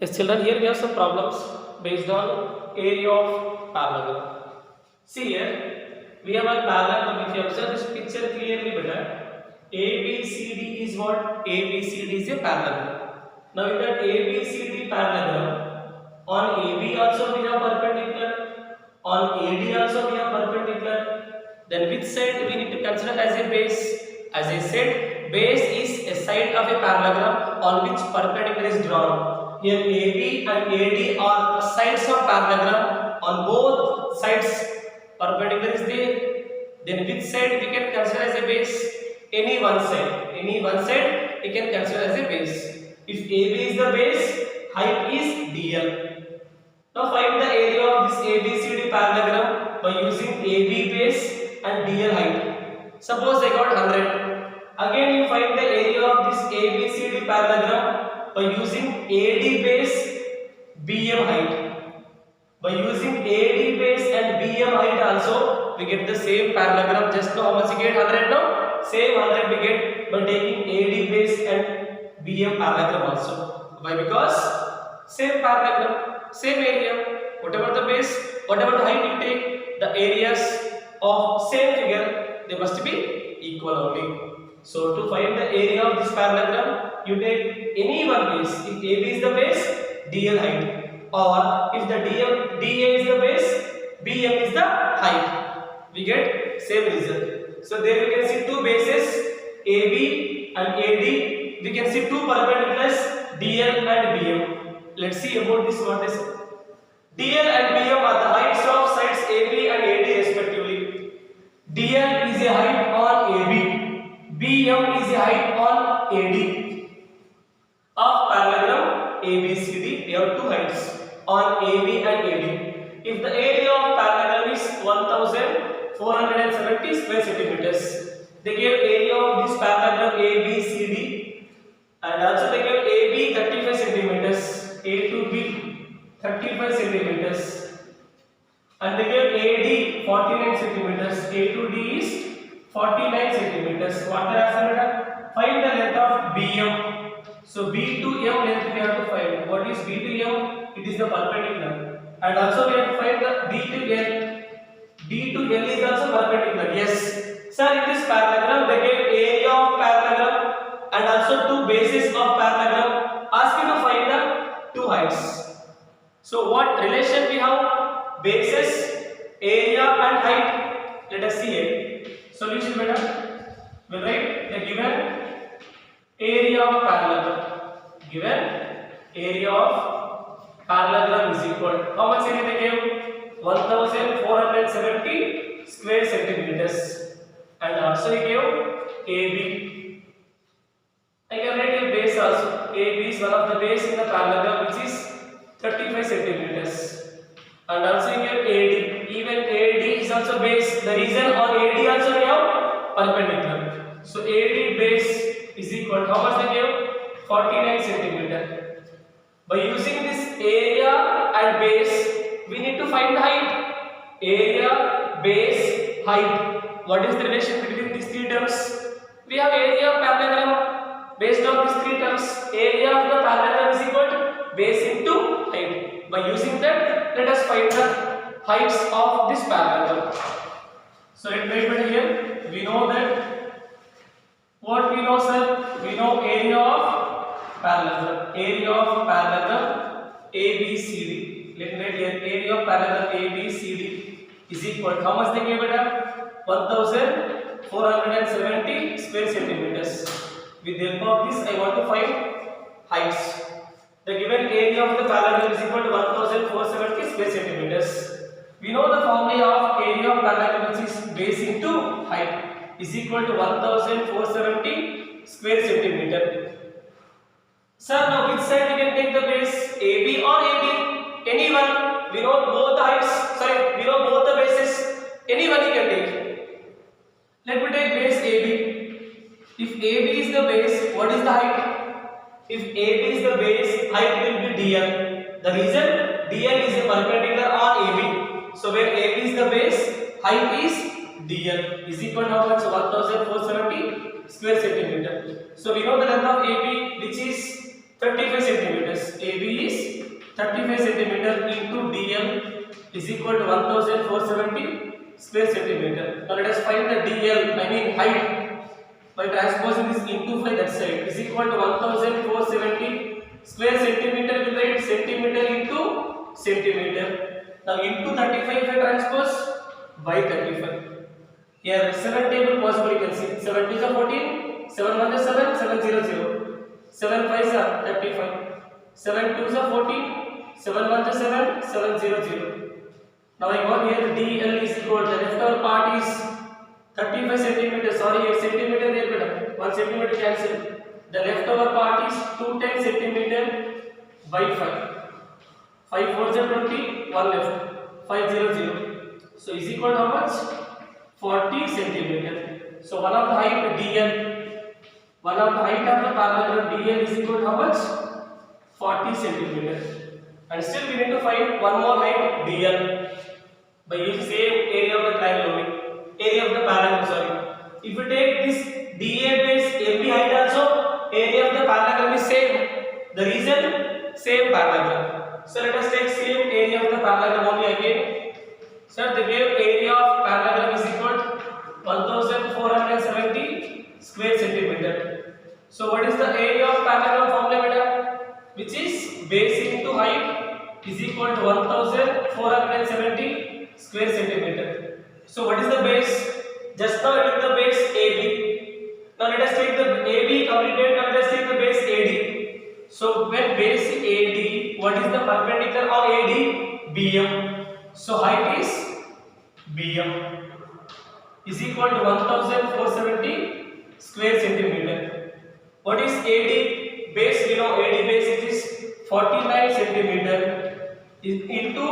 Yes, children, here we have some problems based on area of parallelogram. See here, we have a parallelogram. If you observe this picture clearly better, ABCD is what? ABCD is a parallelogram. Now, in that ABCD parallelogram, on AB also we have perpendicular, on AD also we have perpendicular. Then which side we need to consider as a base? As I said, base is a side of a parallelogram on which perpendicular is drawn. Here AB and AD are sides of parallelogram. On both sides perpendicular is there. Then which side we can consider as a base? Any one side we can consider as a base. If AB is the base, height is DL. Now find the area of this ABCD parallelogram by using AB base and DL height. Suppose I got 100. Again you find the area of this ABCD parallelogram by using AD base, BM height. By using AD base and BM height also we get the same parallelogram. Just now how much you get? 100 now? Same 100 we get by taking AD base and BM parallelogram also. Why? Because same parallelogram, same area. Whatever the base, whatever the height you take, the areas of same figure, they must be equal only. So to find the area of this parallelogram, you take any one base. If AB is the base, DL height, or if the DA is the base, BM is the height, we get same result. So there you can see two bases, AB and AD. We can see two perpendiculars, DL and BM. Let's see about this what is. DL and BM are the heights of sides AB and AD respectively. DL is a height on AB. BM is a height on AD. Of parallelogram ABCD, we have two heights on AB and AD. If the area of parallelogram is 1470 square centimeters, they give area of this parallelogram ABCD, and also they give AB 35 centimeters, A to B 35 centimeters, and they give AD 49 centimeters, A to D is 49 centimeters. What they asked? Find the length of BM. So B to M length we have to find. What is B to M? It is the perpendicular. And also we have to find the D to L. D to L is also perpendicular. Yes. Sir, in this parallelogram they gave area of parallelogram and also two bases of parallelogram. Ask you to find the two heights. So what relation we have? Bases, area and height. Let us see here. Solution better. We'll write the given area of parallelogram. Given area of parallelogram is equal. How much area they gave? 1470 square centimeters. And also they gave AB. I can write a base also. AB is one of the base in the parallelogram which is 35 centimeters. And also you give AD. Even AD is also base. The reason on AD also we have perpendicular. So AD base is equal to how much they give? 49 centimeter. By using this area and base, we need to find the height. Area, base, height. What is the relation between these three terms? We have area of parallelogram. Based on these three terms, area of the parallelogram is equal to base into height. By using that, let us find the heights of this parallelogram. So it may be here. We know that. What we know, sir? We know area of parallelogram. Area of parallelogram ABCD. Let me write here. Area of parallelogram ABCD is equal to how much they gave it up? 1470 square centimeters. With the help of this, I want to find heights. The given area of the parallelogram is equal to 1470 square centimeters. We know the formula of area of parallelogram which is base into height is equal to 1470 square centimeter. Sir, now which side we can take the base? AB or AD? Anyone. We know both the heights. Sorry, we know both the bases. Anyone you can take. Let me take base AB. If AB is the base, what is the height? If AB is the base, height will be DL. The reason DL is a perpendicular on AB. So where AB is the base, height is DL is equal to how much? 1470 square centimeter. So we know the length of AB which is 35 centimeters. AB is 35 centimeter into DL is equal to 1470 square centimeter. Now let us find the DL, I mean height, by transposing this into that side is equal to 1470 square centimeter. Will write centimeter into centimeter. Now into 35 if I transpose by 35. Here 7 table possible you can see. 7 2s are 14, 7 1 is 7, 7 0 0. 7 5s are 35. 7 2s are 14, 7 1 is 7, 7 0 0. Now I got here DL is equal to the leftover part is 35 centimeter. Sorry, 8 centimeter there, better. 1 centimeter cancel. The leftover part is 210 centimeter by 5. 5 4s are 20, 1 left. 5 0 0. So is equal to how much? 40 centimeter. So one of the height DL, one of the height of the parallelogram DL is equal to how much? 40 centimeter. And still we need to find one more height DL by using same area of the triangle only, area of the parallelogram. Sorry. If you take this DA base AB height also, area of the parallelogram is same. The reason same parallelogram. So let us take same area of the parallelogram only again. Sir, they gave area of parallelogram is equal to 1470 square centimeter. So what is the area of parallelogram formula, beta? Which is base into height is equal to 1470 square centimeter. So what is the base? Just now I took the base AB. Now let us take the AB completed. Now let us take the base AD. So when base AD, what is the perpendicular on AD? BM. So height is BM is equal to 1470 square centimeter. What is AD base? We know AD base is 49 centimeter into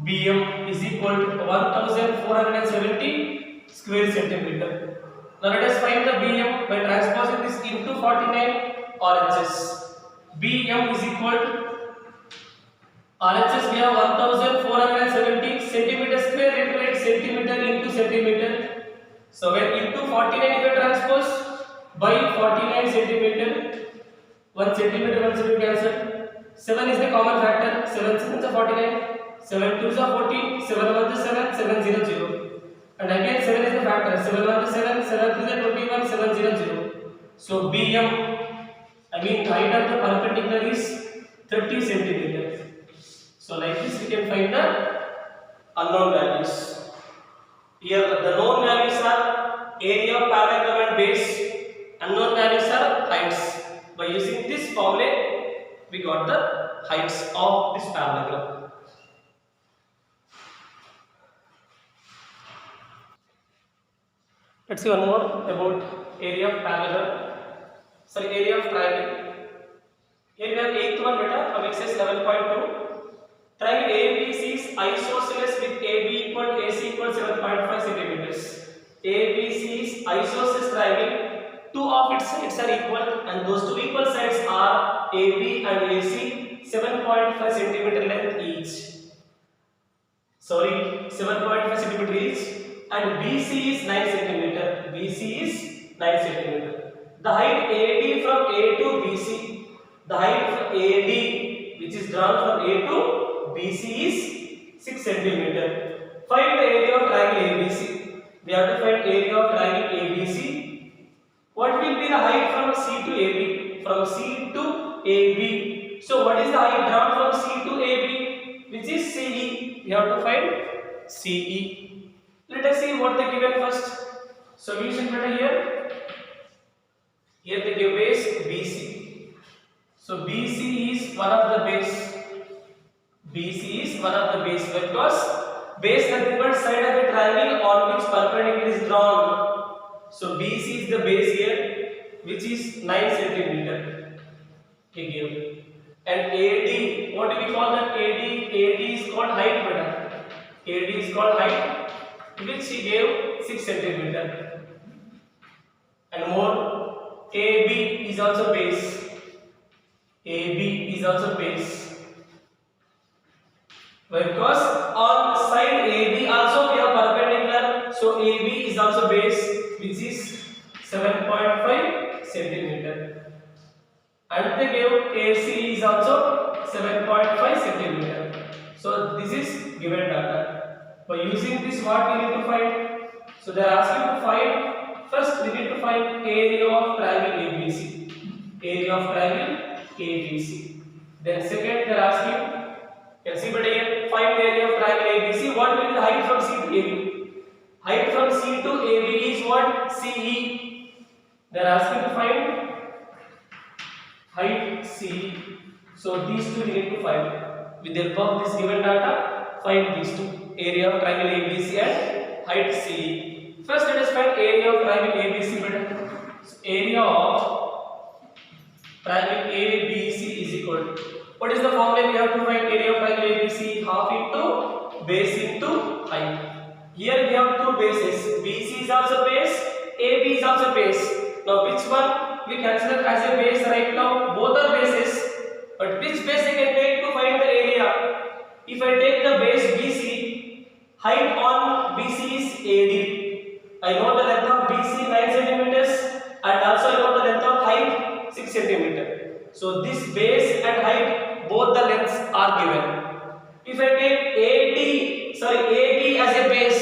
BM is equal to 1470 square centimeter. Now let us find the BM by transposing this into 49 RHS. BM is equal to RHS we have 1470 centimeter square into centimeter into centimeter. So when into 49 if I transpose by 49 centimeter, 1 centimeter cancel. 7 is the common factor. 7 7s are 49. 7 2s are 14. 7 1s are 7. 7 0 0. And again 7 is the factor. 7 1 is 7. 7 3s are 21. 7 0 0. So BM, I mean height of the perpendicular is 30 centimeters. So like this we can find the unknown values. Here the known values are area of parallelogram and base. Unknown values are heights. By using this formula, we got the heights of this parallelogram. Let's see one more about area of parallelogram. Sorry, area of triangle. Here we have 8th one beta from exercise 11.2. Triangle ABC is isosceles with AB equal to AC equal 7.5 centimeters. ABC is isosceles triangle. Two of its sides are equal, and those two equal sides are AB and AC, 7.5 centimeter length each. Sorry, 7.5 centimeter each. And BC is 9 centimeter. BC is 9 centimeter. The height AD from A to BC. The height from AD, which is drawn from A to BC, is 6 centimeter. Find the area of triangle ABC. We have to find area of triangle ABC. What will be the height from C to AB? From C to AB. So what is the height drawn from C to AB? Which is CE. We have to find CE. Let us see what they given first. Solution better here. Here they give base BC. So BC is one of the base. BC is one of the base because base nothing but side of a triangle on which perpendicular is drawn. So BC is the base here, which is 9 centimeter. He gave. And AD, what do we call that? AD is called height, beta. AD is called height, which he gave 6 centimeter. And more, AB is also base. AB is also base. Because on side AB also we have perpendicular, so AB is also base, which is 7.5 centimeter. And they gave AC is also 7.5 is given data. By using this, what we need to find? So they are asking to find, first we need to find area of triangle ABC. Area of triangle ABC. Then second they are asking, can see but here, find the area of triangle ABC. What will be the height from C to AB? Height from C to AB is what? CE. They are asking to find height CE. So these two we need to find. With the help of this given data, find these two. Area of triangle ABC and height CE. First let us find area of triangle ABC. So area of triangle ABC is equal to, what is the formula we have to find area of triangle ABC? Half into base into height. Here we have two bases. BC is also base, AB is also base. Now which one we consider as a base right now? Both are bases. But which base I can take to find the area? If I take the base BC, height on BC is AD. I know the length of BC 9 cm and also I know the length of height 6 cm. So this base and height, both the lengths are given. If I take AB as a base,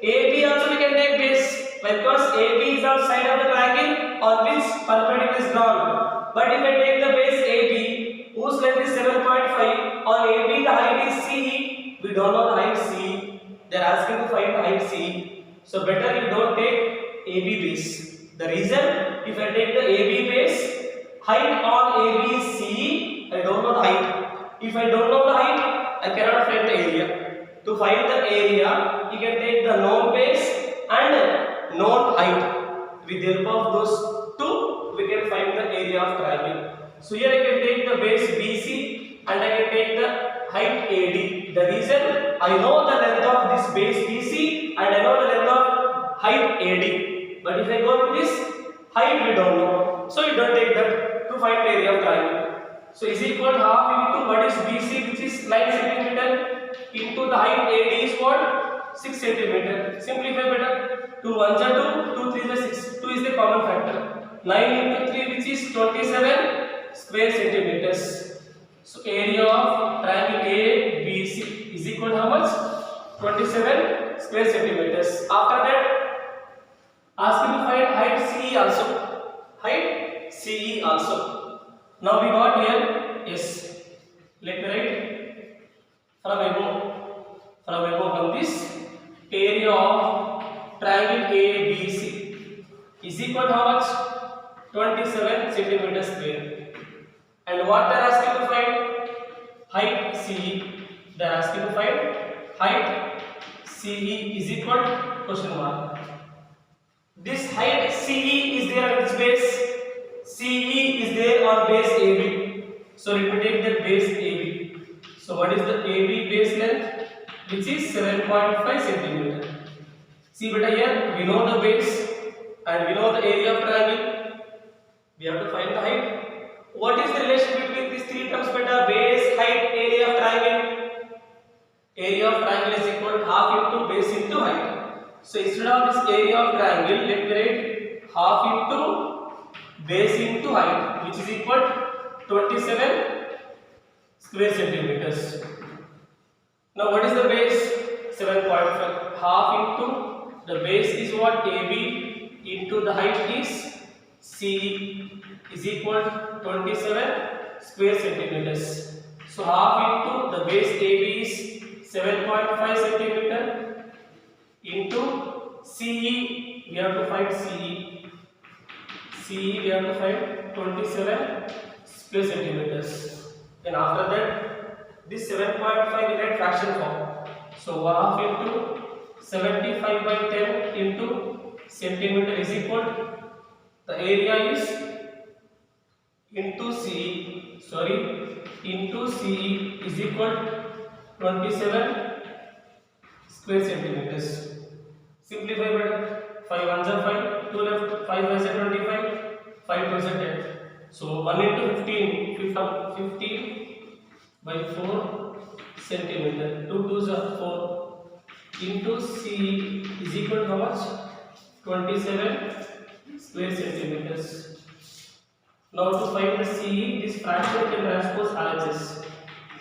AB also we can take base because AB is on side of the triangle on which perpendicular is drawn. But if I take the base AB, whose length is 7.5, on AB the height is CE, we don't know the height CE. They are asking to find height CE. So better you don't take AB base. The reason, if I take the AB base, height on AB is CE, I don't know the height. If I don't know the height, I cannot find the area. To find the area, you can take the known base and known height. With the help of those two, we can find the area of triangle. So here I can take the base BC and I can take the height AD. The reason, I know the length of this base BC and I know the length of height AD. But if I go with this, height we don't know. So you don't take that to find the area of triangle. So is equal to half into what is BC, which is 9 cm, into the height AD is what? 6 cm. Simplify better. 2 1s are 2, 2 3s are 6. 2 is the common factor. 9 into 3, which is 27 square centimeters. So area of triangle ABC is equal to how much? 27 square centimeters. After that, ask him to find height CE also. Height CE also. Now we got here, yes. Let me write from above from this, area of triangle ABC is equal to how much? 27 centimeters square. And what they are asking to find? Height CE. They are asking to find height CE is equal to question mark. This height CE is there on its base. CE is there on base AB. So let me take the base AB. So what is the AB base length? Which is 7.5 centimeter. See beta here, we know the base and we know the area of triangle. We have to find the height. What is the relation between these three terms beta? Base, height, area of triangle. Area of triangle is equal to half into base into height. So instead of this area of triangle, let me write half into base into height, which is equal to 27 square centimeters. Now what is the base? 7.5. Half into the base is what? AB into the height is CE is equal to 27 square centimeters. So half into the base AB is 7.5 centimeter into CE, we have to find CE. CE we have to find 27 square centimeters. Then after that, this 7.5 we write fraction form. So half into 75 by 10 into centimeter is equal to, the area is into CE, into CE is equal to 27 square centimeters. Simplify better. 5 1s are 5, 2 left, 5 5s are 25, 5 2s are 10. So 1 into 15 by 4 centimeter. 2 2s are 4 into CE is equal to how much? 27 square centimeters. Now to find the CE, this fraction can transpose RHS.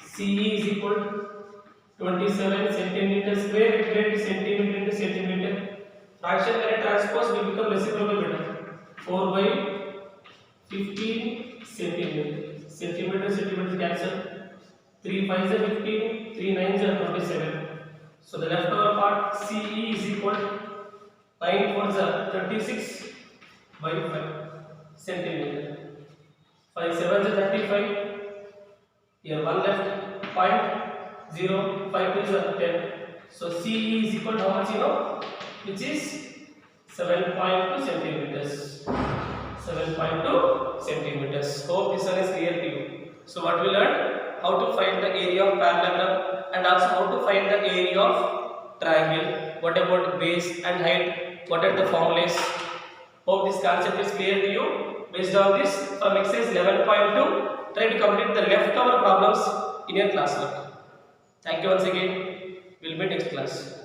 CE is equal to 27 centimeter square, equate centimeter into centimeter. Fraction when transpose will become reciprocal beta. 4 by 15 centimeter. Centimeter cancel. 3 5 is 15, 3 9 is 27. So the leftover part CE is equal to 9 4 is 36 by 5 centimeter. 5 7 is 35. Here 1 left, 0, 5 is 10. So CE is equal to how much you know? Which is 7.2 centimeters. 7.2 centimeters. Hope this one is clear to you. So what we learned? How to find the area of parallelogram and also how to find the area of triangle. What about base and height? What are the formulas? Hope this concept is clear to you. Based on this, from exercise 11.2, try to complete the leftover problems in your classwork. Thank you once again. We'll meet next class.